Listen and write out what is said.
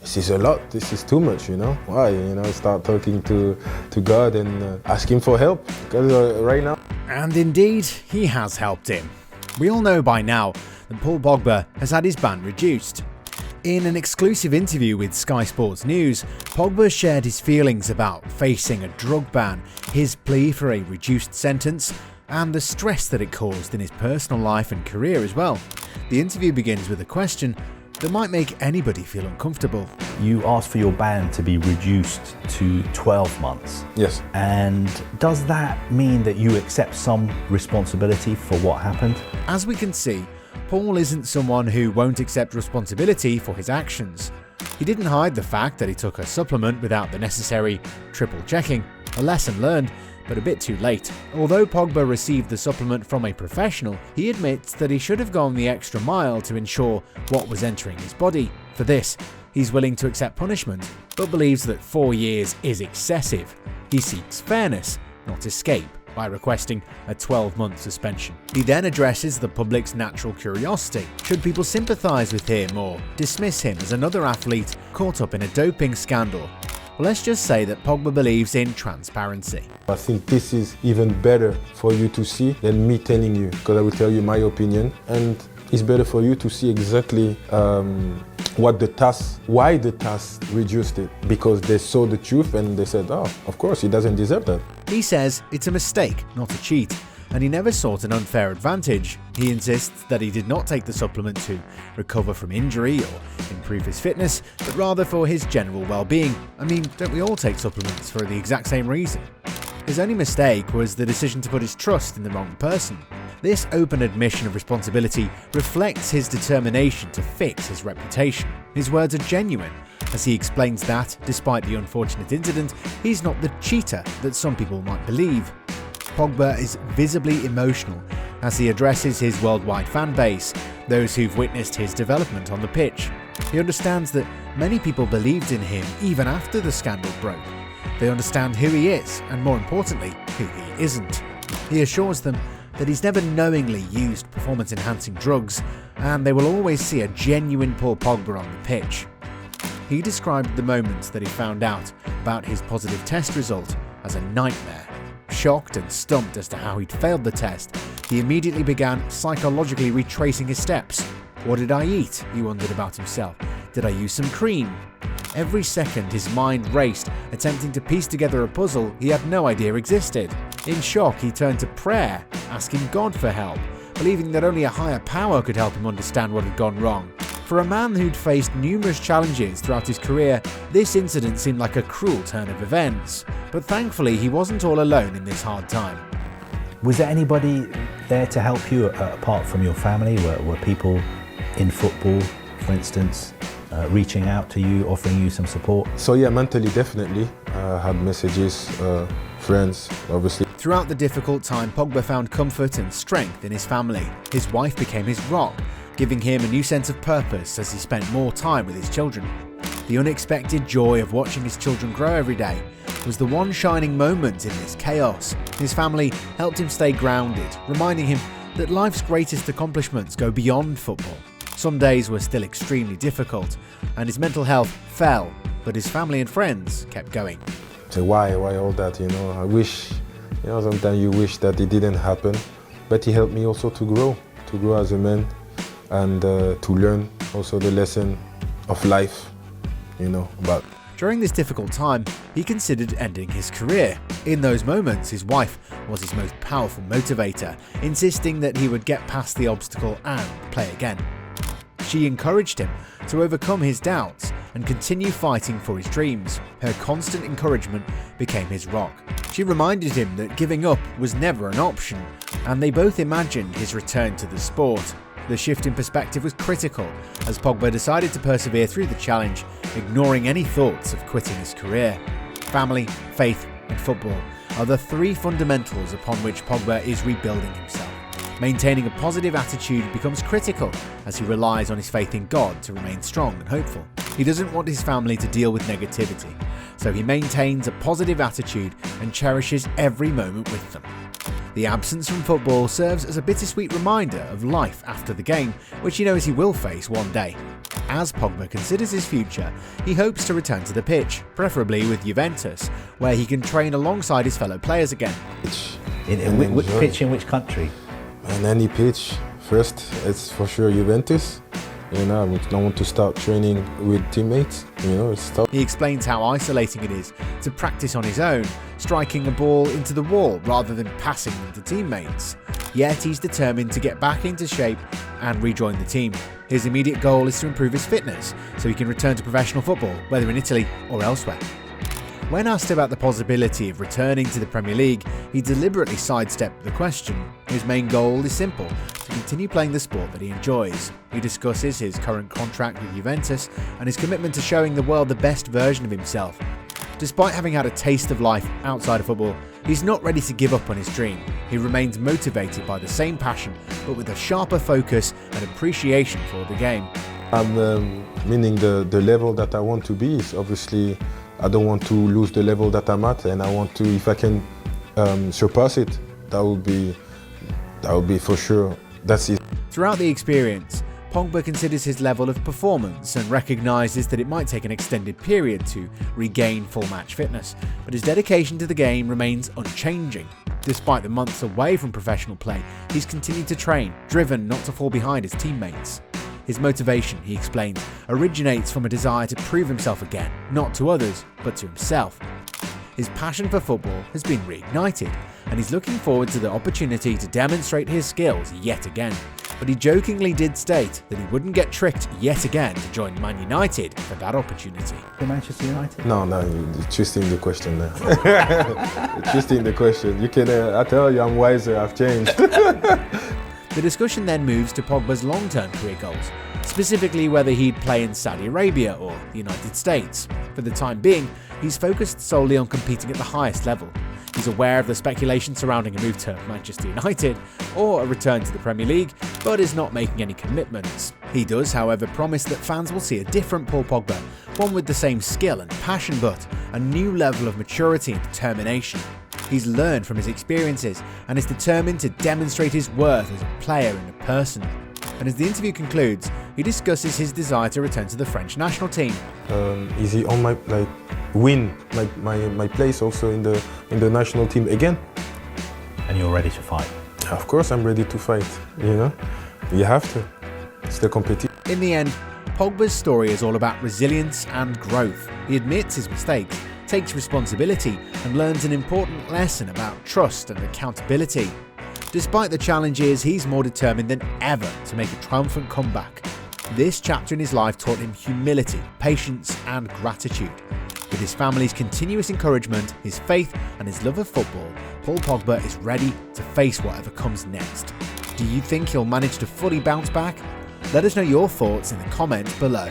this is a lot, this is too much, you know. Why? You know, start talking to God and ask him for help, because right now. And indeed, he has helped him. We all know by now that Paul Pogba has had his ban reduced. In an exclusive interview with Sky Sports News, Pogba shared his feelings about facing a drug ban, his plea for a reduced sentence, and the stress that it caused in his personal life and career as well. The interview begins with a question that might make anybody feel uncomfortable. You asked for your ban to be reduced to 12 months. Yes. And does that mean that you accept some responsibility for what happened? As we can see, Paul isn't someone who won't accept responsibility for his actions. He didn't hide the fact that he took a supplement without the necessary triple checking, a lesson learned, but a bit too late. Although Pogba received the supplement from a professional, he admits that he should have gone the extra mile to ensure what was entering his body. For this, he's willing to accept punishment, but believes that 4 years is excessive. He seeks fairness, not escape, by requesting a 12-month suspension. He then addresses the public's natural curiosity. Should people sympathise with him or dismiss him as another athlete caught up in a doping scandal? Well, let's just say that Pogba believes in transparency. I think this is even better for you to see than me telling you, because I will tell you my opinion, and it's better for you to see exactly why the task reduced it, because they saw the truth and they said, oh, of course, he doesn't deserve that. He says it's a mistake, not a cheat, and he never sought an unfair advantage. He insists that he did not take the supplement to recover from injury or improve his fitness, but rather for his general well-being. I mean, don't we all take supplements for the exact same reason? His only mistake was the decision to put his trust in the wrong person. This open admission of responsibility reflects his determination to fix his reputation. His words are genuine, as he explains that, despite the unfortunate incident, he's not the cheater that some people might believe. Pogba is visibly emotional as he addresses his worldwide fan base, those who've witnessed his development on the pitch. He understands that many people believed in him even after the scandal broke. They understand who he is, and more importantly, who he isn't. He assures them that he's never knowingly used performance-enhancing drugs, and they will always see a genuine Paul Pogba on the pitch. He described the moment that he found out about his positive test result as a nightmare. Shocked and stumped as to how he'd failed the test, he immediately began psychologically retracing his steps. What did I eat? He wondered about himself. Did I use some cream? Every second his mind raced, attempting to piece together a puzzle he had no idea existed. In shock, he turned to prayer, asking God for help, believing that only a higher power could help him understand what had gone wrong. For a man who'd faced numerous challenges throughout his career, this incident seemed like a cruel turn of events. But thankfully, he wasn't all alone in this hard time. Was there anybody there to help you apart from your family? Were people in football, for instance, reaching out to you, offering you some support? So yeah, mentally, definitely. I had messages, friends, obviously. Throughout the difficult time, Pogba found comfort and strength in his family. His wife became his rock, giving him a new sense of purpose as he spent more time with his children. The unexpected joy of watching his children grow every day was the one shining moment in this chaos. His family helped him stay grounded, reminding him that life's greatest accomplishments go beyond football. Some days were still extremely difficult, and his mental health fell, but his family and friends kept going. So why all that, you know? I wish, you know, sometimes you wish that it didn't happen, but he helped me also to grow as a man, and to learn also the lesson of life, you know, about. During this difficult time, he considered ending his career. In those moments, his wife was his most powerful motivator, insisting that he would get past the obstacle and play again. She encouraged him to overcome his doubts and continue fighting for his dreams. Her constant encouragement became his rock. She reminded him that giving up was never an option, and they both imagined his return to the sport. The shift in perspective was critical, as Pogba decided to persevere through the challenge, ignoring any thoughts of quitting his career. Family, faith, and football are the three fundamentals upon which Pogba is rebuilding himself. Maintaining a positive attitude becomes critical as he relies on his faith in God to remain strong and hopeful. He doesn't want his family to deal with negativity, so he maintains a positive attitude and cherishes every moment with them. The absence from football serves as a bittersweet reminder of life after the game, which he knows he will face one day. As Pogba considers his future, he hopes to return to the pitch, preferably with Juventus, where he can train alongside his fellow players again. Which pitch in which country? And any pitch. First, it's for sure Juventus. I don't want to start training with teammates. It's tough. He explains how isolating it is to practice on his own, striking a ball into the wall rather than passing them to teammates. Yet he's determined to get back into shape and rejoin the team. His immediate goal is to improve his fitness so he can return to professional football, whether in Italy or elsewhere. When asked about the possibility of returning to the Premier League, he deliberately sidestepped the question. His main goal is simple: to continue playing the sport that he enjoys. He discusses his current contract with Juventus and his commitment to showing the world the best version of himself. Despite having had a taste of life outside of football, he's not ready to give up on his dream. He remains motivated by the same passion, but with a sharper focus and appreciation for the game. Meaning the level that I want to be is obviously, I don't want to lose the level that I'm at, and I want to, if I can surpass it, that would be for sure. That's it. Throughout the experience, Pogba considers his level of performance and recognises that it might take an extended period to regain full match fitness, but his dedication to the game remains unchanging. Despite the months away from professional play, he's continued to train, driven not to fall behind his teammates. His motivation, he explains, originates from a desire to prove himself again, not to others, but to himself. His passion for football has been reignited, and he's looking forward to the opportunity to demonstrate his skills yet again. But he jokingly did state that he wouldn't get tricked yet again to join Man United for that opportunity. For Manchester United? No, you're twisting the question there. You're twisting the question. You can, I tell you, I'm wiser, I've changed. The discussion then moves to Pogba's long-term career goals, specifically whether he'd play in Saudi Arabia or the United States. For the time being, he's focused solely on competing at the highest level. He's aware of the speculation surrounding a move to Manchester United or a return to the Premier League, but is not making any commitments. He does, however, promise that fans will see a different Paul Pogba, one with the same skill and passion, but a new level of maturity and determination. He's learned from his experiences and is determined to demonstrate his worth as a player and a person. And as the interview concludes, he discusses his desire to return to the French national team. Is he on my place also in the national team again? And you're ready to fight? Of course I'm ready to fight, You have to. It's the competition. In the end, Pogba's story is all about resilience and growth. He admits his mistakes, takes responsibility, and learns an important lesson about trust and accountability. Despite the challenges, he's more determined than ever to make a triumphant comeback. This chapter in his life taught him humility, patience, and gratitude. With his family's continuous encouragement, his faith, and his love of football, Paul Pogba is ready to face whatever comes next. Do you think he'll manage to fully bounce back? Let us know your thoughts in the comments below.